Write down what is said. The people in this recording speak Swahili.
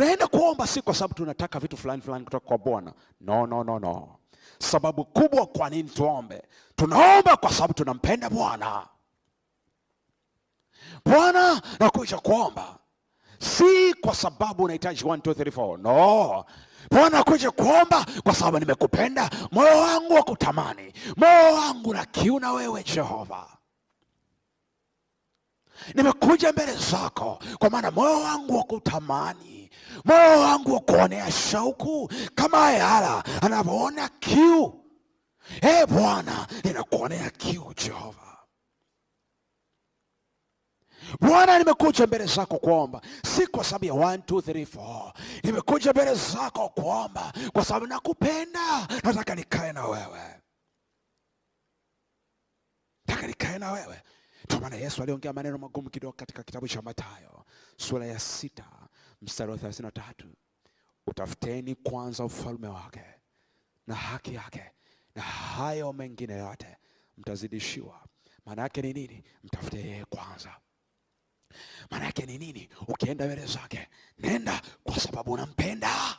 Tunaenda kuomba si kwa sababu tunataka vitu fulani fulani kutoka kwa Bwana. No. Sababu kubwa kwa nini tuombe, tunaomba kwa sababu tunampenda Bwana. Bwana, nakuja kuomba si kwa sababu unahitaji 1 2 3 4. No. Bwana, nakuja kuomba kwa sababu nimekupenda, moyo wangu wa kutamani, moyo wangu na kiu na wewe Jehova. Nimekuja mbele zako kwa maana moyo wangu wa kutamani, moyo wangu wa kuonea shauku kama Ayala anavyoona kiu. Bwana, ninakuonea kiu Jehova. Bwana, nimekuja mbele zako kuomba si kwa sababu ya 1 2 3 4. Nimekuja mbele zako kuomba kwa sababu nakupenda. Nataka nikae na wewe, nataka nikae na wewe. Ndio maana Yesu aliongea maneno magumu kidogo katika kitabu cha Mathayo sura ya 6 mstari wa 33. Utafuteni kwanza ufalme wake na haki yake, na hayo mengine yote mtazidishiwa. Maana yake ni nini? Mtafute yeye kwanza. Maana yake ni nini? Ukienda mbele zake, nenda kwa sababu unampenda.